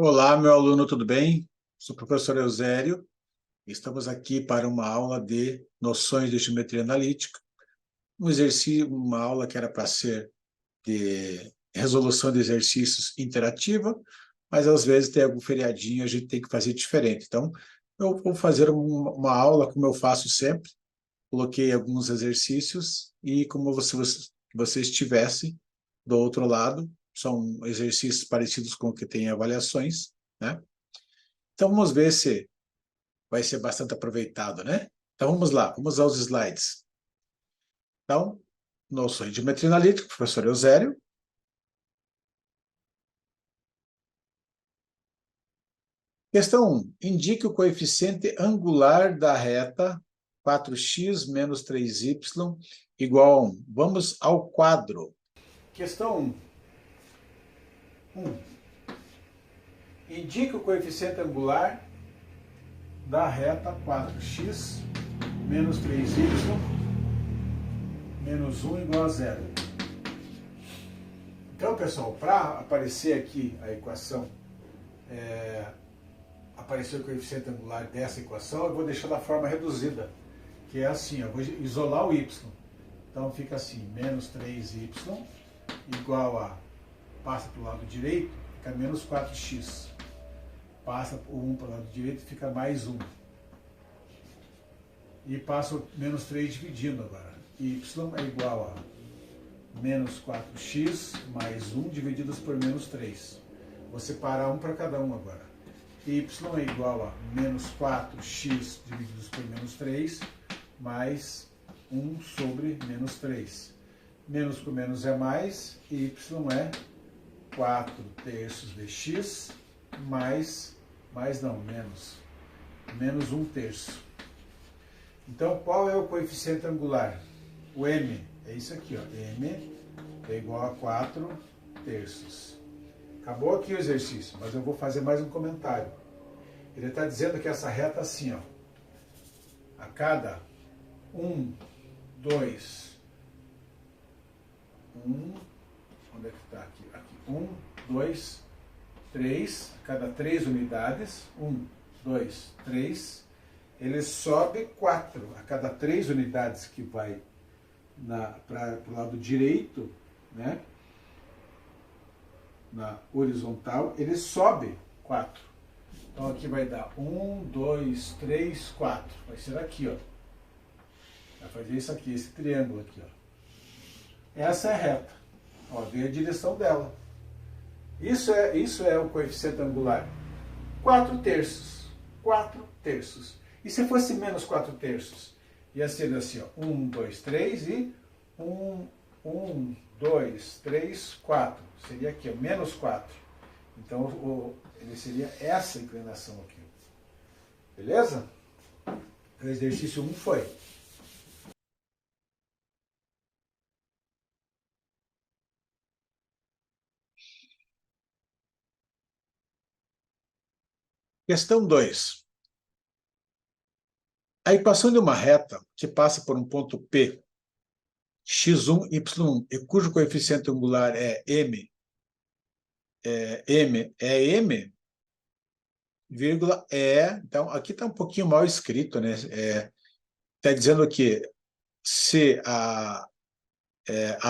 Olá, meu aluno, tudo bem? Sou o professor Eusébio. Estamos aqui para uma aula de noções de geometria analítica, um exercício, uma aula que era para ser de resolução de exercícios interativa, mas às vezes tem algum feriadinho, a gente tem que fazer diferente. Então, eu vou fazer uma aula como eu faço sempre. Coloquei alguns exercícios e como você estivesse do outro lado, são exercícios parecidos com o que tem avaliações, né? Então, vamos ver se vai ser bastante aproveitado, né? Então, vamos lá, vamos aos slides. Então, noções de geometria analítica, professor Eusébio. Questão 1. Indique o coeficiente angular da reta 4x menos 3y igual a 1. Vamos ao quadro. Questão 1. Indique o coeficiente angular da reta 4x menos 3y menos 1 igual a 0. Então, pessoal, para aparecer aqui a equação, aparecer o coeficiente angular dessa equação, eu vou deixar da forma reduzida, que é assim, eu vou isolar o y. Então fica assim, menos 3y igual a, passa para o lado direito, fica menos 4x. Passa o 1 para o lado direito, fica mais 1. E passa o menos 3 dividindo agora. Y é igual a menos 4x mais 1 divididos por menos 3. Vou separar 1 para cada um agora. Y é igual a menos 4x divididos por menos 3 mais 1 sobre menos 3. Menos com menos é mais, e y é 4 terços de x menos 1 terço. Então, qual é o coeficiente angular? O m é isso aqui, ó. M é igual a 4 terços. Acabou aqui o exercício, mas eu vou fazer mais um comentário. Ele está dizendo que essa reta assim, ó, a cada 1, 2, 1, onde é que está aqui? Aqui, 1, 2, 3, a cada 3 unidades, 1, 2, 3, ele sobe 4, a cada 3 unidades que vai para o lado direito, né? Na horizontal, ele sobe 4. Então aqui vai dar 1, 2, 3, 4. Vai ser aqui, ó. Vai fazer isso aqui, esse triângulo aqui, ó. Essa é a reta. Ó, vê a direção dela. Isso é o coeficiente angular. 4 terços. 4 terços. E se fosse menos 4 terços? Ia ser assim, ó. 1, 2, 3 e 1, 2, 3, 4. Seria aqui, ó, menos 4. Então, ele seria essa inclinação aqui. Beleza? O exercício 1 foi. Questão 2. A equação de uma reta que passa por um ponto P, x1, y1, e cujo coeficiente angular é m, m, vírgula, então aqui está um pouquinho mal escrito, né? Está dizendo que se a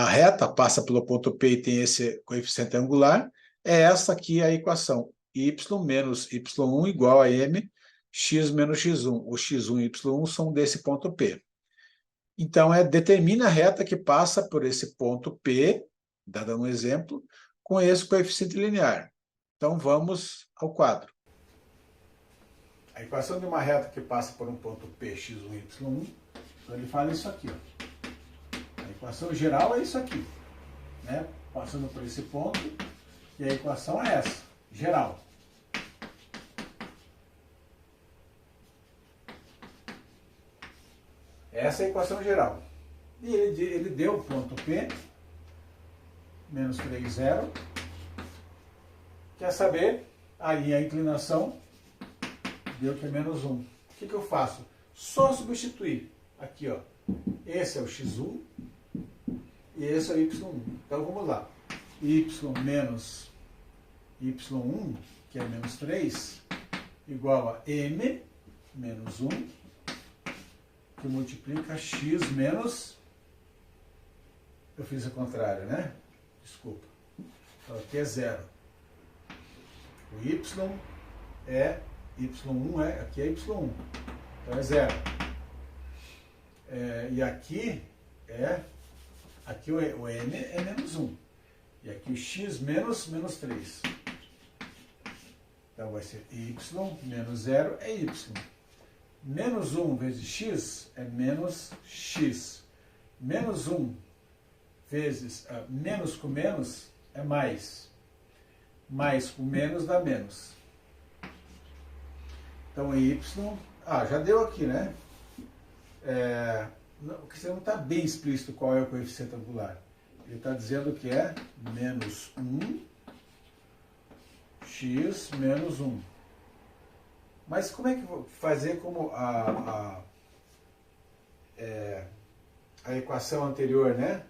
reta passa pelo ponto P e tem esse coeficiente angular, é essa aqui a equação, y menos y1 igual a m, x menos x1. O x1 e y1 são desse ponto P. Então, determina a reta que passa por esse ponto P, dado um exemplo, com esse coeficiente linear. Então, vamos ao quadro. A equação de uma reta que passa por um ponto P, x1 e y1, então ele fala isso aqui, ó. A equação geral é isso aqui, né? Passando por esse ponto, e a equação é essa, geral. Essa é a equação geral. E ele deu o ponto P, menos 3, 0. Quer saber? Aí a inclinação deu que é menos 1. O que eu faço? Só substituir. Aqui, ó. Esse é o x1 e esse é o y1. Então vamos lá. Y menos y1 que é menos 3, igual a m menos 1, que multiplica x menos... Eu fiz o contrário, né? Desculpa. Então aqui é 0. O y é... y1 é... Aqui é y1. Então é 0. E aqui é... Aqui o m é menos 1. E aqui o x menos 3. Então vai ser y menos 0 é y. Menos 1 vezes x é menos x. Menos 1 vezes... menos com menos é mais. Mais com menos dá menos. Então y... já deu aqui, né? Porque você não está bem explícito qual é o coeficiente angular. Ele está dizendo que é menos 1 x menos 1. Mas como é que vou fazer como a equação anterior, né?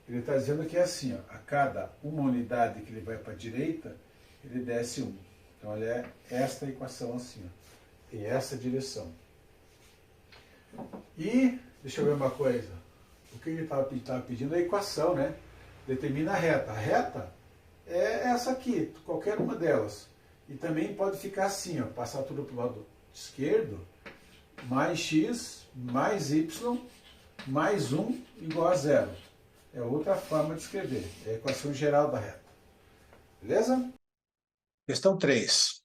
Ele está dizendo que é assim, ó, a cada uma unidade que ele vai para a direita, ele desce 1. Então, ele é esta equação assim, ó, em essa direção. E, deixa eu ver uma coisa, o que ele estava pedindo é a equação, né? Determina a reta. A reta é essa aqui, qualquer uma delas. E também pode ficar assim, ó, passar tudo para o lado esquerdo, mais x, mais y, mais 1 igual a 0. É outra forma de escrever, é a equação geral da reta. Beleza? Questão 3.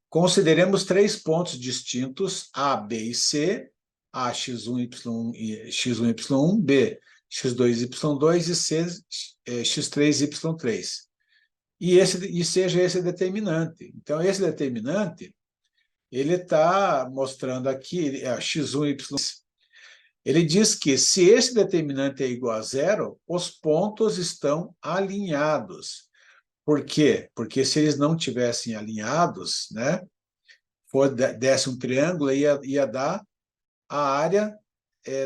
Consideremos 3 pontos distintos, A, B e C, A, x1, y1 e x1, y1, B, x2, y2 e C, x3, y3. E seja esse determinante. Então, esse determinante, ele está mostrando aqui, x1, y2. Ele diz que se esse determinante é igual a 0, os pontos estão alinhados. Por quê? Porque se eles não tivessem alinhados, né, desse um triângulo, ia dar a área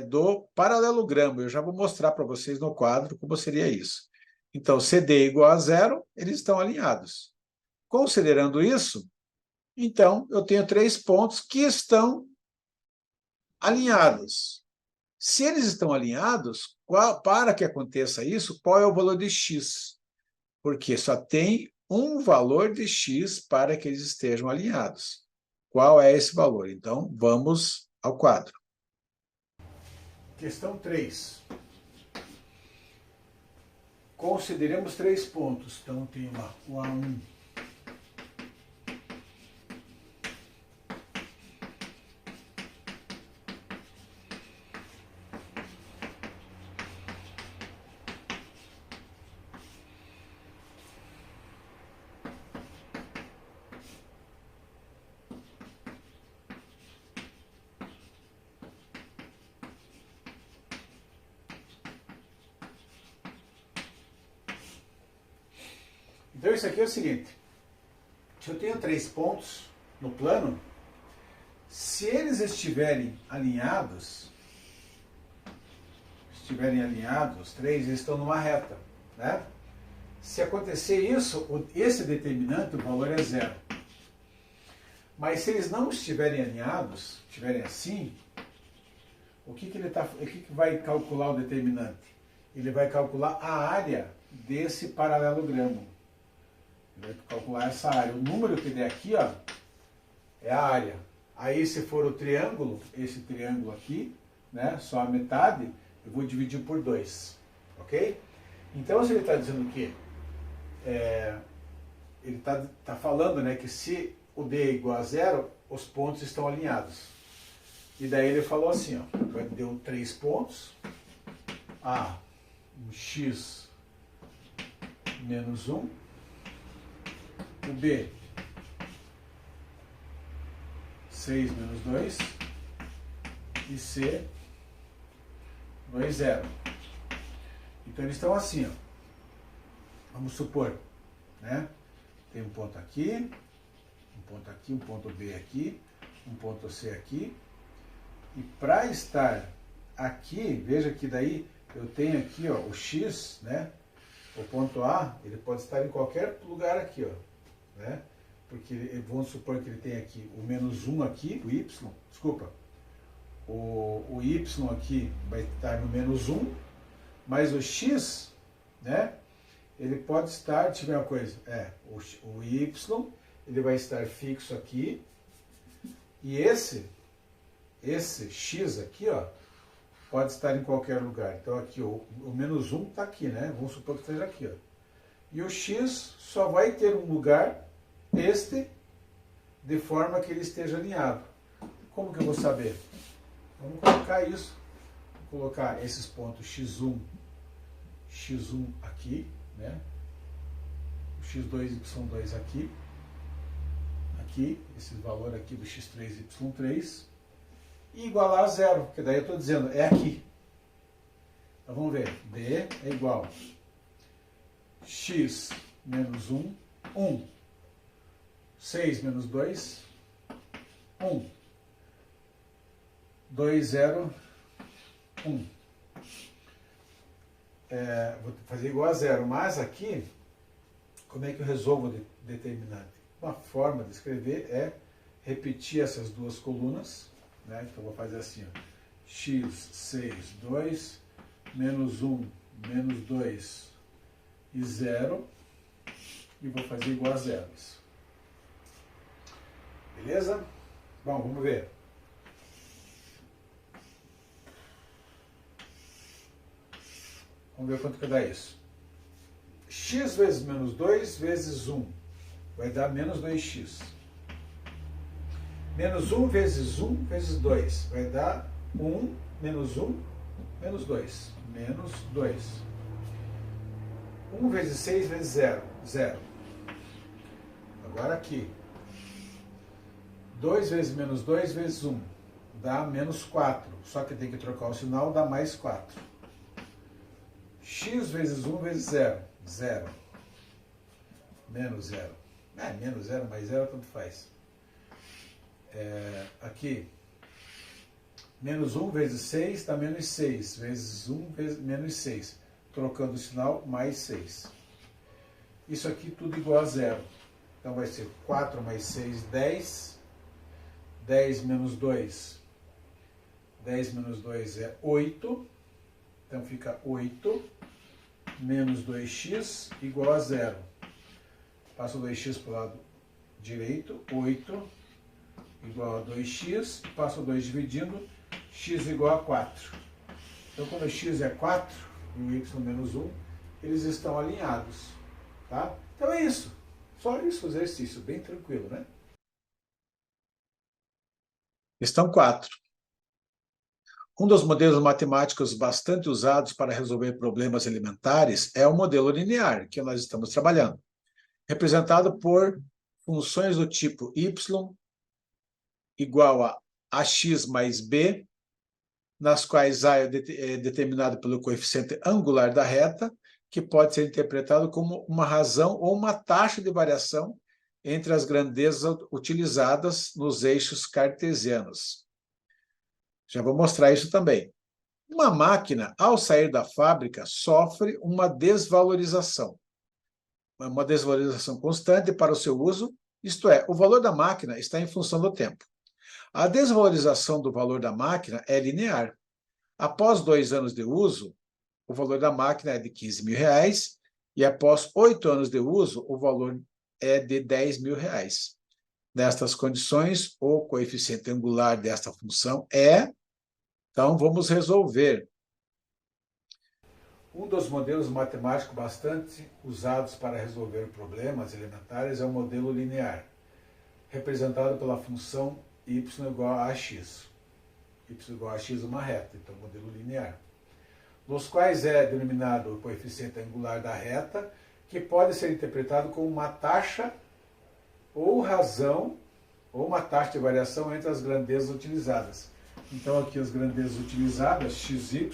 do paralelogramo. Eu já vou mostrar para vocês no quadro como seria isso. Então, CD igual a 0, eles estão alinhados. Considerando isso, então, eu tenho 3 pontos que estão alinhados. Se eles estão alinhados, para que aconteça isso, qual é o valor de x? Porque só tem um valor de x para que eles estejam alinhados. Qual é esse valor? Então, vamos ao quadro. Questão 3. Consideremos 3 pontos. Então, tem o A1. Então, isso aqui é o seguinte. Se eu tenho 3 pontos no plano, se eles estiverem alinhados, os 3 eles estão numa reta, né? Se acontecer isso, esse determinante, o valor é 0. Mas se eles não estiverem alinhados, estiverem assim, o que vai calcular o determinante? Ele vai calcular a área desse paralelogramo. Vai calcular essa área. O número que der aqui, ó, é a área. Aí, se for o triângulo, esse triângulo aqui, né, só a metade, eu vou dividir por 2. Ok? Então, se ele está dizendo que ele está falando, né, que se o D é igual a 0, os pontos estão alinhados. E daí ele falou assim, ó, deu 3 pontos, A, um x menos 1, o B, 6 menos 2, e C, 2, 0. Então eles estão assim, ó. Vamos supor, né? Tem um ponto aqui, um ponto B aqui, um ponto C aqui. E para estar aqui, veja que daí eu tenho aqui, ó, o X, né? O ponto A, ele pode estar em qualquer lugar aqui, ó. né? Porque vamos supor que ele tem aqui o menos 1 aqui, o y, desculpa, o y aqui vai estar no menos 1, mas o x, né? Ele pode estar, deixa eu ver uma coisa, o y, ele vai estar fixo aqui, e esse x aqui, ó, pode estar em qualquer lugar. Então aqui, o menos 1 está aqui, né? Vamos supor que esteja aqui, ó. E o x só vai ter um lugar, de forma que ele esteja alinhado. Como que eu vou saber? Vamos colocar isso. Vou colocar esses pontos x1 aqui, né? O x2 e y2 aqui, esse valor aqui do x3 e y3, e igualar a zero, porque daí eu estou dizendo, é aqui. Então vamos ver, b é igual x menos 1, 1. 6 menos 2, 1. 2, 0, 1. Vou fazer igual a zero, mas aqui, como é que eu resolvo determinante? Uma forma de escrever é repetir essas duas colunas, né? Então vou fazer assim, ó, x, 6, 2, menos 1, menos 2 e 0, e vou fazer igual a zero. Beleza? Bom, vamos ver. Vamos ver quanto que dá isso. X vezes menos 2 vezes 1 vai dar menos 2x. Menos 1 vezes 1 vezes 2 vai dar 1 menos 1 menos 2. Menos 2. 1 vezes 6 vezes 0. 0. Agora aqui. 2 vezes menos 2 vezes 1 dá menos 4. Só que tem que trocar o sinal, dá mais 4. X vezes 1 vezes 0. 0. Menos 0. Menos 0, mais 0, tanto faz. Aqui. Menos 1 vezes 6 dá menos 6. Vezes 1 vezes menos 6. Trocando o sinal, mais 6. Isso aqui tudo igual a 0. Então vai ser 4 mais 6, 10. 10 menos 2. 10 menos 2 é 8. Então fica 8 menos 2x igual a 0. Passo o 2x para o lado direito. 8 igual a 2x. Passo o 2 dividindo. X igual a 4. Então quando x é 4 e o y menos 1, eles estão alinhados. Tá? Então é isso. Só isso, exercício. Bem tranquilo, né? Questão 4. Um dos modelos matemáticos bastante usados para resolver problemas elementares é o modelo linear, que nós estamos trabalhando, representado por funções do tipo y igual a ax mais b, nas quais a é determinado pelo coeficiente angular da reta, que pode ser interpretado como uma razão ou uma taxa de variação entre as grandezas utilizadas nos eixos cartesianos. Já vou mostrar isso também. Uma máquina, ao sair da fábrica, sofre uma desvalorização constante para o seu uso, isto é, o valor da máquina está em função do tempo. A desvalorização do valor da máquina é linear. Após 2 anos de uso, o valor da máquina é de R$15.000 e após 8 anos de uso, o valor é de R$10.000. Nestas condições, o coeficiente angular desta função é... Então, vamos resolver. Um dos modelos matemáticos bastante usados para resolver problemas elementares é o modelo linear, representado pela função y igual a x. Y igual a x é uma reta, então modelo linear. Nos quais é denominado o coeficiente angular da reta, que pode ser interpretado como uma taxa ou razão, ou uma taxa de variação entre as grandezas utilizadas. Então aqui as grandezas utilizadas, xy,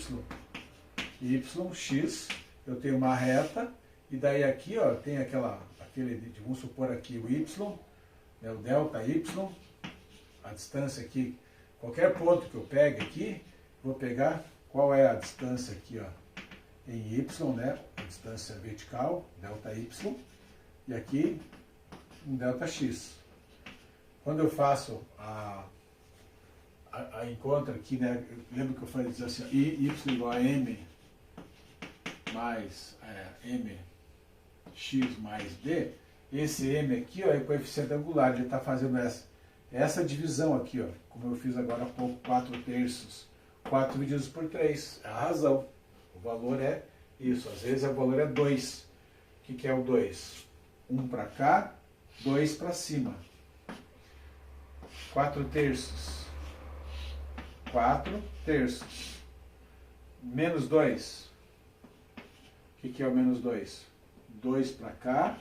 y, x, eu tenho uma reta, e daí aqui ó, tem aquele, vamos supor aqui o y, né, o delta y, a distância aqui, qualquer ponto que eu pegue aqui, vou pegar qual é a distância aqui ó, em y, né, a distância vertical, delta y, e aqui um ΔX. Quando eu faço a encontra aqui, né? Lembra que eu falei assim, y igual a m mais mx mais b. Esse m aqui, ó, é o coeficiente angular, ele está fazendo essa divisão aqui, ó, como eu fiz agora há pouco, 4/3. 4 divididos por 3, é a razão. O valor é isso, às vezes o valor é 2. O que é o 2? 1 para cá, 2 para cima. 4/3. 4/3. Menos 2. O que é o menos 2? 2 para cá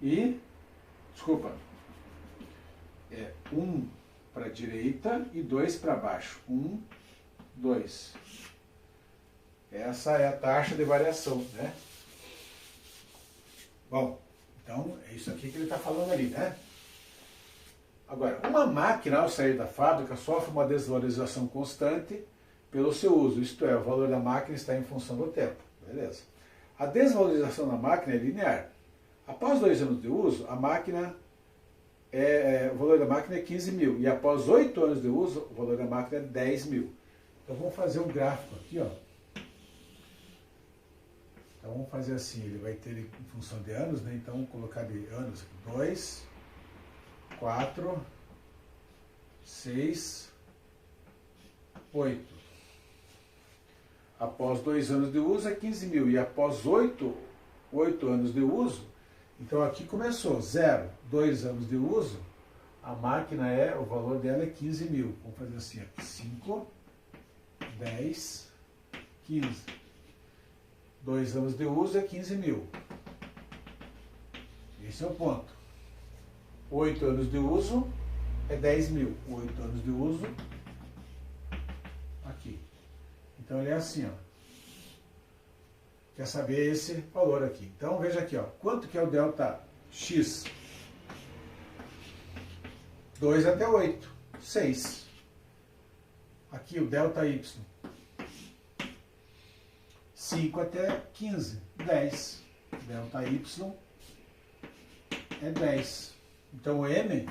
e, desculpa, 1 para a direita e 2 para baixo. 1, 2. Essa é a taxa de variação, né? Bom, então é isso aqui que ele está falando ali, né? Agora, uma máquina ao sair da fábrica sofre uma desvalorização constante pelo seu uso, isto é, o valor da máquina está em função do tempo, beleza? A desvalorização da máquina é linear. Após 2 anos de uso, a máquina o valor da máquina é 15 mil. E após 8 anos de uso, o valor da máquina é 10 mil. Então vamos fazer um gráfico aqui, ó. Então vamos fazer assim, ele vai ter em função de anos, né? Então vamos colocar de anos aqui, 2, 4, 6, 8. Após 2 anos de uso é 15 mil. E após 8 anos de uso, então aqui começou 0, 2 anos de uso, a máquina o valor dela é 15 mil. Vamos fazer assim, aqui, 5, 10, 15. 2 anos de uso é 15 mil. Esse é o ponto. 8 anos de uso é 10 mil. 8 anos de uso, aqui. Então ele é assim, ó. Quer saber esse valor aqui. Então veja aqui, ó. Quanto que é o delta X? 2 até 8, 6. Aqui o delta Y. 5 até 15, 10. Delta Y é 10. Então o M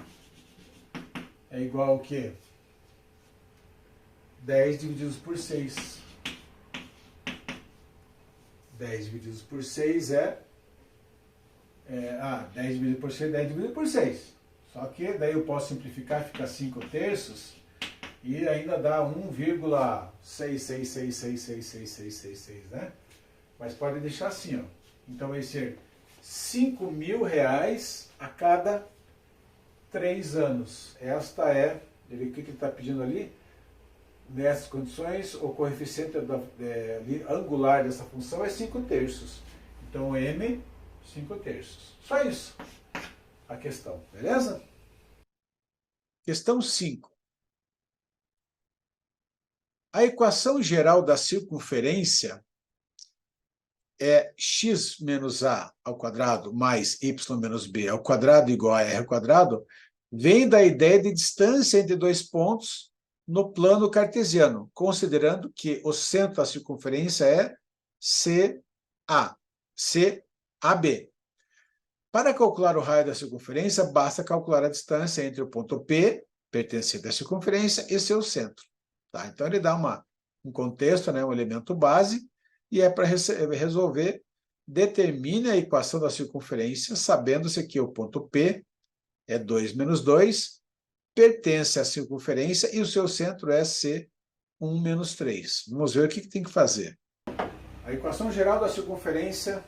é igual ao quê? 10 divididos por 6. 10 divididos por 6 10 dividido por 6, 10 dividido por 6. Só que daí eu posso simplificar, fica 5/3 e ainda dá 1,666666666, né? Mas pode deixar assim, ó. Então vai ser R$5.000 a cada 3 anos. Esta o que ele está pedindo ali? Nessas condições, o coeficiente angular dessa função é 5/3. Então, M, 5/3. Só isso a questão, beleza? Questão 5. A equação geral da circunferência é x menos a ao quadrado mais y menos b ao quadrado igual a r ao quadrado, vem da ideia de distância entre 2 pontos no plano cartesiano, considerando que o centro da circunferência é CAB. Para calcular o raio da circunferência, basta calcular a distância entre o ponto P, pertencente à circunferência, e seu centro. Tá? Então ele dá um contexto, né, um elemento base, e é para resolver, determine a equação da circunferência, sabendo-se que o ponto P é 2 menos 2, pertence à circunferência e o seu centro é C1 menos 3. Vamos ver o que tem que fazer. A equação geral da circunferência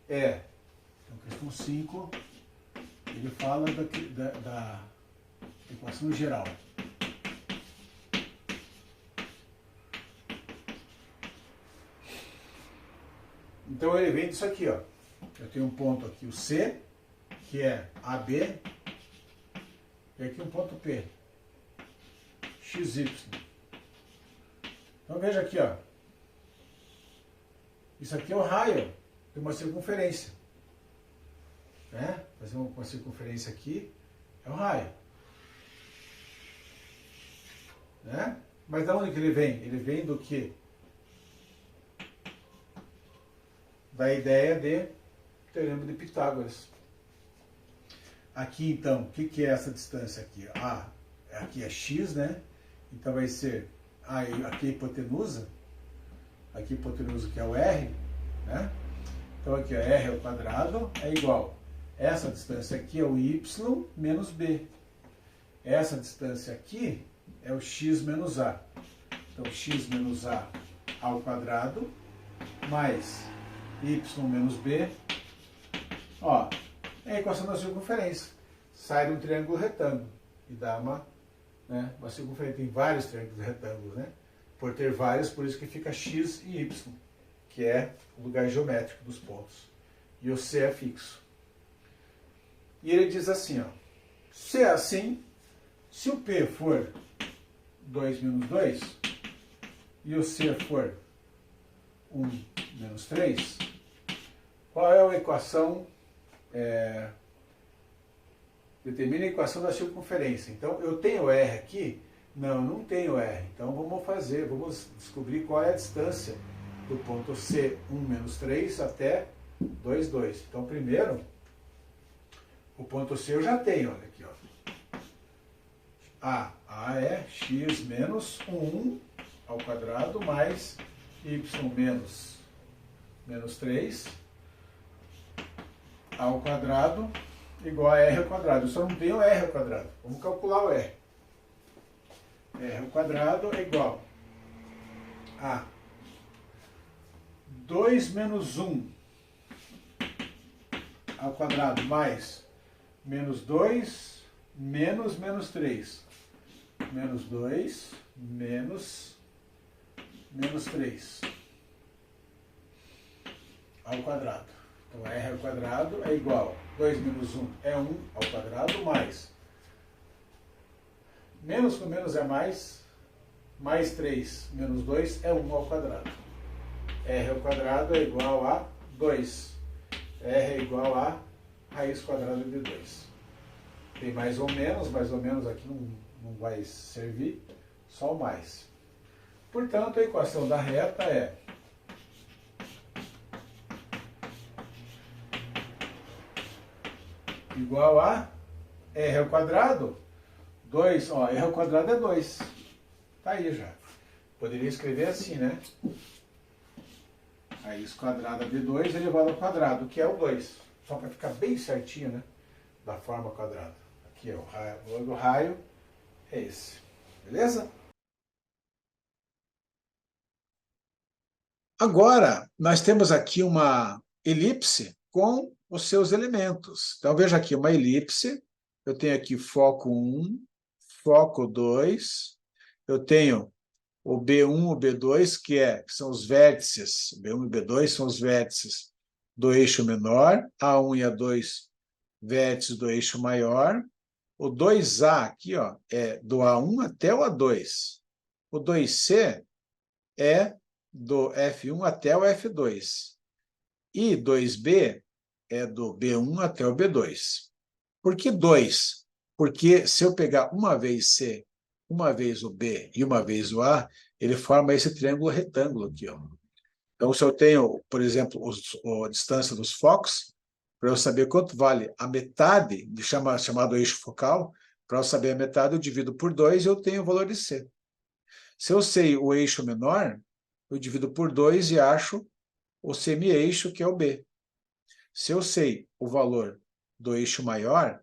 então, questão 5, ele fala da equação geral. Então ele vem disso aqui, ó. Eu tenho um ponto aqui, o C, que é AB, e aqui um ponto P, XY. Então veja aqui, ó. Isso aqui é o raio de uma circunferência. Né? Fazer uma circunferência aqui é o raio. Né? Mas da onde que ele vem? Ele vem do quê? Da ideia de Teorema de Pitágoras. Aqui, então, o que é essa distância aqui? Aqui é x, né? Então vai ser aqui a hipotenusa que é o r, né? Então aqui, ó, r ao quadrado é igual. Essa distância aqui é o y menos b. Essa distância aqui é o x menos a. Então, x menos a ao quadrado mais y menos b. Ó, é a equação da circunferência. Sai de um triângulo retângulo e dá uma circunferência. Tem vários triângulos retângulos, né? Por ter vários, por isso que fica x e y, que é o lugar geométrico dos pontos. E o c é fixo. E ele diz assim, ó, se é assim, se o P for 2 menos 2 e o C for 1 menos 3, qual é a equação? Determina a equação da circunferência. Então, eu tenho R aqui? Não, eu não tenho R. Então, vamos descobrir qual é a distância do ponto C, 1 menos 3, até 2, 2. Então, primeiro, o ponto C eu já tenho, olha aqui, ó. A é x menos 1 ao quadrado mais y menos 3 ao quadrado igual a r ao quadrado. Eu só não tenho r ao quadrado. Vamos calcular o r. R ao quadrado é igual a 2 menos 1 ao quadrado mais menos 2 menos 3. Menos 2 menos 3 ao quadrado. Então, r ao quadrado é igual a 2 menos 1 é 1 ao quadrado, mais menos com menos é mais 3 menos 2 é 1 ao quadrado. R ao quadrado é igual a 2. R é igual a raiz quadrada de 2. Tem mais ou menos aqui não vai servir, só o mais. Portanto, a equação da reta é igual a r ao quadrado, 2, ó, r ao quadrado é 2. Tá aí já. Poderia escrever assim, né? Raiz quadrada de 2 elevado ao quadrado, que é o 2. Só para ficar bem certinho, né? Da forma quadrada. Aqui é o valor do raio, é esse. Beleza? Agora, nós temos aqui uma elipse com os seus elementos. Então, veja aqui, uma elipse. Eu tenho aqui foco 1, foco 2. Eu tenho o B1 e o B2, que são os vértices. B1 e B2 são os vértices do eixo menor. A1 e A2, vértices do eixo maior. O 2A aqui, ó, é do A1 até o A2. O 2C é do F1 até o F2. E 2B é do B1 até o B2. Por que 2? Porque se eu pegar uma vez C, uma vez o B e uma vez o A, ele forma esse triângulo retângulo aqui, ó. Então, se eu tenho, por exemplo, a distância dos focos, para eu saber quanto vale a metade, chamado eixo focal, para eu saber a metade, eu divido por 2 e eu tenho o valor de C. Se eu sei o eixo menor, eu divido por 2 e acho o semi-eixo, que é o B. Se eu sei o valor do eixo maior,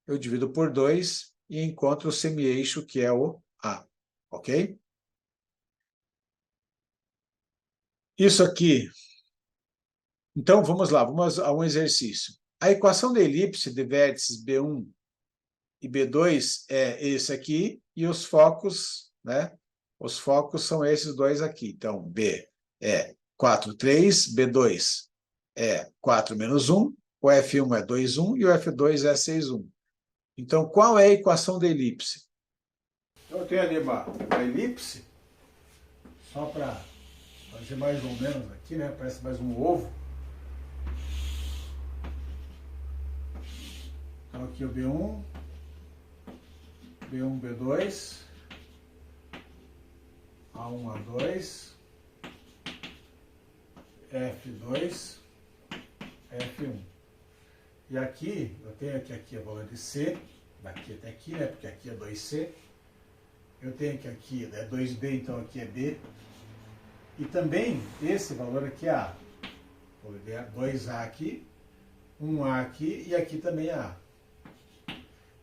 eu divido por 2 e encontro o semi-eixo, que é o A. Ok? Isso aqui. Então, vamos lá, vamos a um exercício. A equação da elipse de vértices B1 e B2 é esse aqui, e os focos, né? Os focos são esses dois aqui. Então, B é 4, 3, B2 é 4 menos 1, o F1 é 2, 1 e o F2 é 6, 1. Então, qual é a equação da elipse? Então, eu tenho ali uma elipse, só para fazer mais ou menos aqui, né? Parece mais um ovo. Então, aqui o B1, B1, B2, A1, A2, F2, F1. E aqui, eu tenho aqui o valor de C, daqui até aqui, né? Porque aqui é 2C. Eu tenho que aqui é 2B, então aqui é B. E também esse valor aqui é A. Vou ver 2A aqui, 1A aqui e aqui também é A.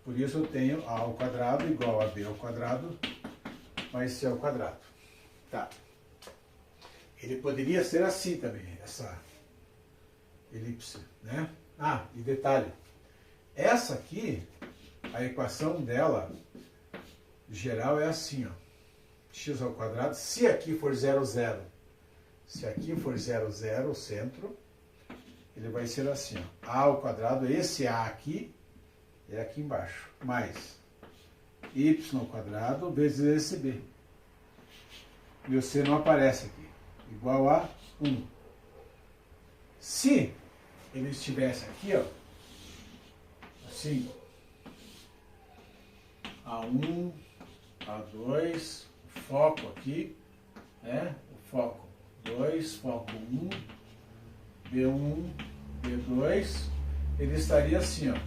Por isso eu tenho A ao quadrado igual a B ao quadrado mais C ao quadrado. Tá. Ele poderia ser assim também, essa elipse, né? Ah, e detalhe. Essa aqui, a equação dela geral é assim, ó. X ao quadrado, se aqui for 0, 0. Se aqui for 0, 0, o centro, ele vai ser assim, ó. A ao quadrado, esse A aqui, é aqui embaixo, mais y ao quadrado vezes esse b. E o c não aparece aqui, igual a 1. Se ele estivesse aqui, ó, assim, A1, A2, foco aqui, né? O foco 2, foco 1, B1, B2, ele estaria assim, ó.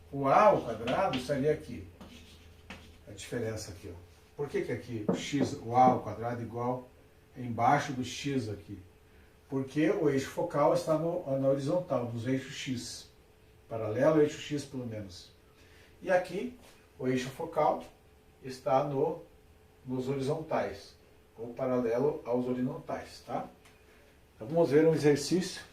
O A ao quadrado estaria aqui. A diferença aqui, ó. Por que aqui o x, o A ao quadrado igual embaixo do x aqui? Porque o eixo focal está na horizontal, nos eixos x. Paralelo ao eixo x, pelo menos. E aqui, o eixo focal está nos horizontais, ou paralelo aos horizontais, tá? Então vamos ver um exercício.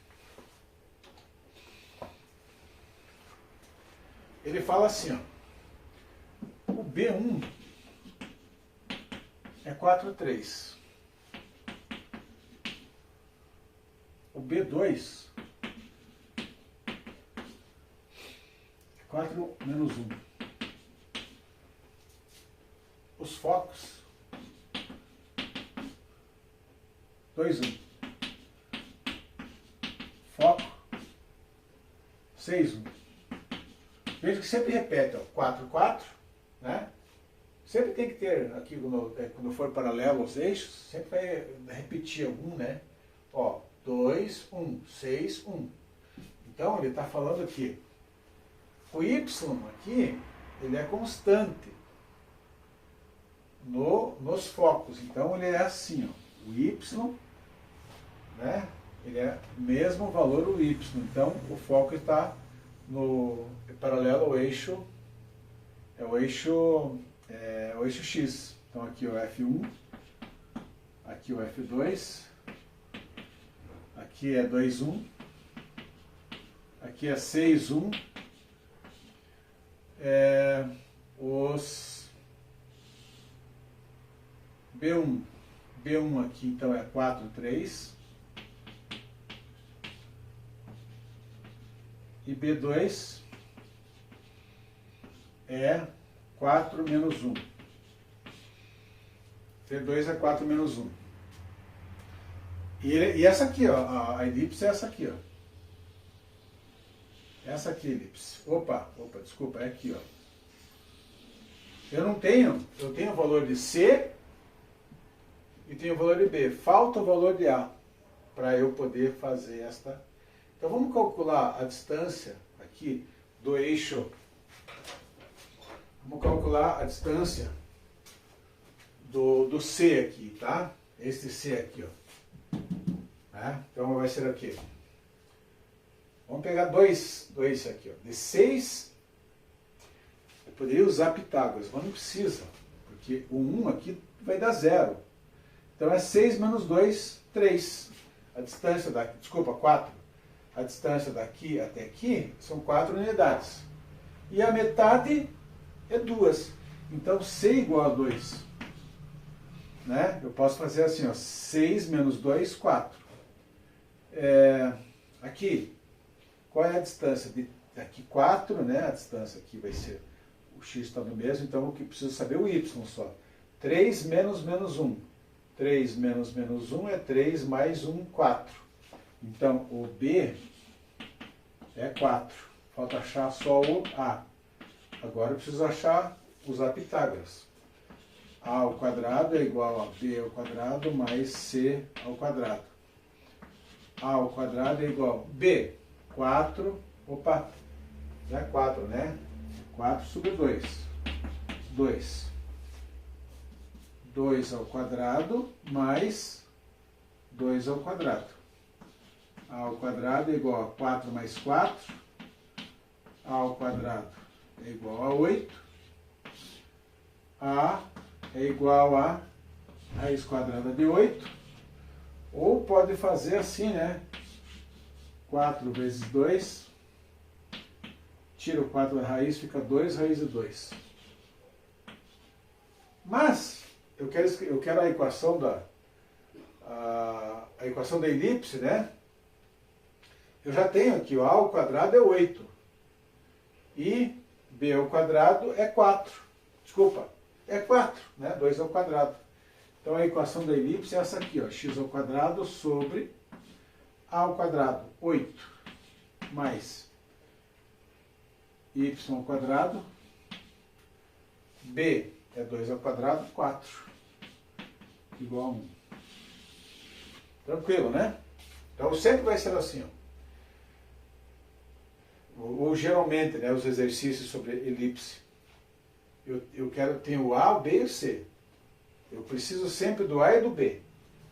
Ele fala assim, ó. O B1 é 4,3. O B2 é 4 menos 1. Os focos 2, 1. Foco 6, 1. Veja que sempre repete, ó, 4, 4, né? Sempre tem que ter, aqui quando for paralelo aos eixos, sempre vai repetir algum, né? Ó, 2, 1, 6, 1. Então, ele está falando aqui, o y aqui, ele é constante nos focos. Então, ele é assim, ó, o y, né? Ele é o mesmo valor o y. Então, o foco está no paralelo ao eixo, o eixo X. Então aqui o F1, aqui o F2, aqui é 2, 1, aqui é 6, 1, os B1 aqui então é 4, 3, e B2 é 4 menos 1. B2 é 4 menos 1. E essa aqui, ó, a elipse é essa aqui, ó. Essa aqui, elipse. Opa, desculpa, é aqui, ó. Eu tenho o valor de C e tenho o valor de B. Falta o valor de A para eu poder fazer esta. Então vamos calcular a distância aqui do eixo. Vamos calcular a distância do C aqui, tá? Esse C aqui, ó. Né? Então vai ser o quê? Vamos pegar dois aqui, ó. De 6, eu poderia usar Pitágoras, mas não precisa, porque o 1 aqui vai dar 0. Então é 6 menos 2, 3. A distância daqui, desculpa, 4. A distância daqui até aqui são 4 unidades. E a metade é 2. Então, C igual a 2. Né? Eu posso fazer assim, ó, 6 menos 2, 4. Aqui, qual é a distância? Aqui 4, né? A distância aqui vai ser, o x está no mesmo, então eu preciso saber o y só. 3 menos menos 1. 3 menos menos 1 é 3 mais 1, 4. Então, o B é 4. Falta achar só o A. Agora eu preciso usar Pitágoras. A ao quadrado é igual a B ao quadrado mais C ao quadrado. A ao quadrado é igual a B, 4, opa, já é 4, né? 4 sobre 2. 2. 2 ao quadrado mais 2 ao quadrado. A ao quadrado é igual a 4 mais 4. A ao quadrado é igual a 8. A é igual a raiz quadrada de 8. Ou pode fazer assim, né? 4 vezes 2. Tira o 4 da raiz, fica 2 raiz de 2. Mas, eu quero a equação a equação da elipse, né? Eu já tenho aqui, o A ao quadrado é 8. E B ao quadrado é 4. Desculpa, é 4, né? 2 ao quadrado. Então a equação da elipse é essa aqui, ó, x ao quadrado sobre a ao quadrado, 8, mais y ao quadrado, b é 2 ao quadrado, 4, igual a 1. Tranquilo, né? Então sempre vai ser assim, ó. Ou geralmente, né, os exercícios sobre elipse. Tenho o A, o B e o C. Eu preciso sempre do A e do B.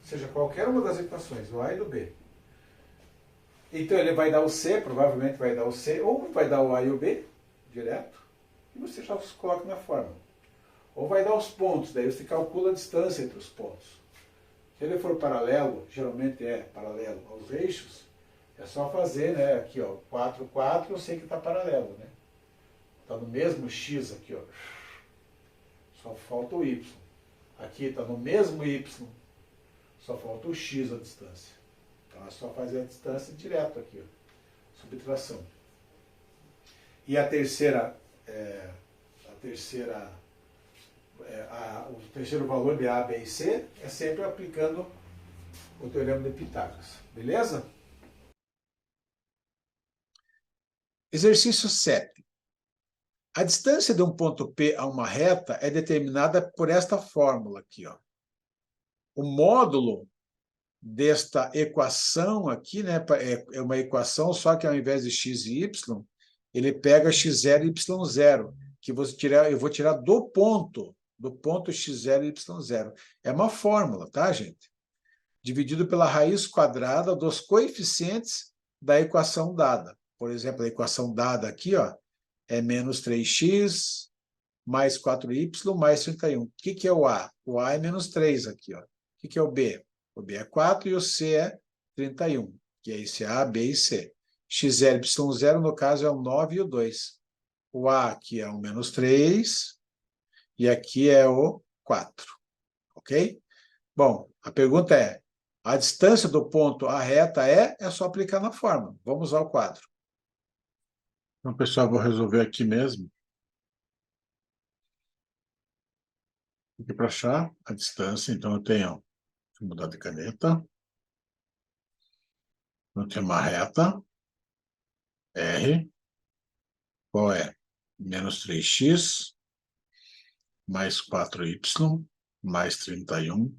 Ou seja, qualquer uma das equações, do A e do B. Então ele vai dar o C, provavelmente vai dar o C, ou vai dar o A e o B, direto, e você já os coloca na fórmula. Ou vai dar os pontos, daí você calcula a distância entre os pontos. Se ele for paralelo, geralmente é paralelo aos eixos, é só fazer, né, aqui, ó, 4, 4, eu sei que está paralelo, né? Está no mesmo X aqui, ó. Só falta o Y. Aqui está no mesmo Y, só falta o X a distância. Então é só fazer a distância direto aqui, ó. Subtração. E o terceiro valor de A, B e C é sempre aplicando o teorema de Pitágoras. Beleza? Exercício 7. A distância de um ponto P a uma reta é determinada por esta fórmula aqui, ó. O módulo desta equação aqui, né, é uma equação, só que ao invés de x e y, ele pega x0 e y0, que eu vou tirar do ponto x0 e y0. É uma fórmula, tá, gente? Dividido pela raiz quadrada dos coeficientes da equação dada. Por exemplo, a equação dada aqui, ó, é menos 3x mais 4y mais 31. O que é o A? O A é menos 3 aqui, ó. O que é o B? O B é 4 e o C é 31, que é esse A, B e C. X0, Y0, no caso, é o 9 e o 2. O A aqui é o menos 3 e aqui é o 4. Ok? Bom, a pergunta é, a distância do ponto à reta é só aplicar na fórmula. Vamos usar o quadro. Então, pessoal, vou resolver aqui mesmo. Aqui para achar a distância, então eu tenho, vou mudar de caneta. Eu tenho uma reta, R, qual é? Menos 3x, mais 4y, mais 31,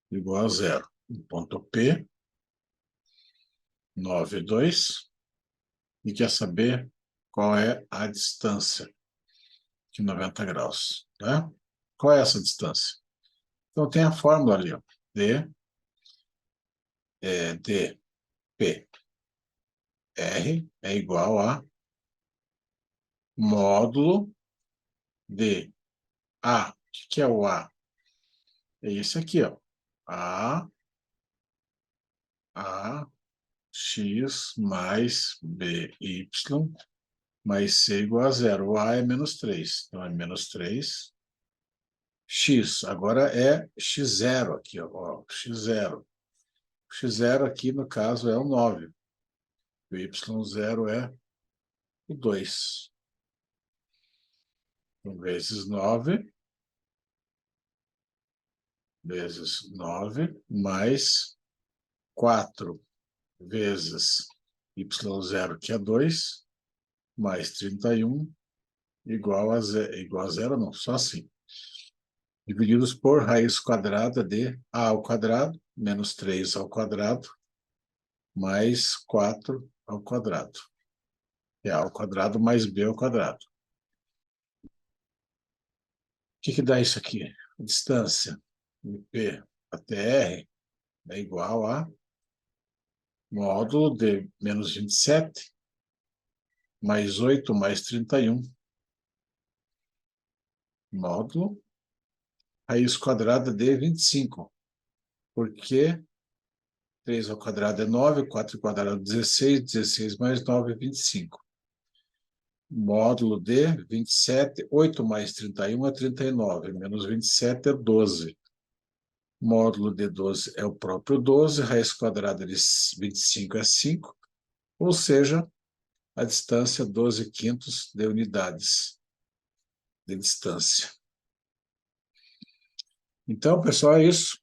igual a 0. Um ponto P, 9, 2, e quer saber qual é a distância de 90 graus, né? Qual é essa distância? Então tem a fórmula ali, ó, dp r é igual a módulo de A. O que é o A? É esse aqui, ó. A x mais by mais c igual a 0. O A é menos 3. Então é menos 3. X. Agora é x0 aqui, ó. X0. O x0 aqui, no caso, é o 9. O y0 é o 2. Então, vezes 9 mais 4 vezes y0, que é 2, mais 31, igual a 0, não, só assim. divididos por raiz quadrada de a ao quadrado menos 3 ao quadrado mais 4 ao quadrado. É a ao quadrado mais b ao quadrado. O que dá isso aqui? A distância de P até R é igual a módulo de menos 27 mais 8 mais 31 módulo raiz quadrada de 25. Porque 3 ao quadrado é 9, 4 ao quadrado é 16, 16 mais 9 é 25. Módulo de 27, 8 mais 31 é 39, menos 27 é 12. Módulo de 12 é o próprio 12, raiz quadrada de 25 é 5, ou seja, a distância 12 quintos de unidades de distância. Então, pessoal, é isso.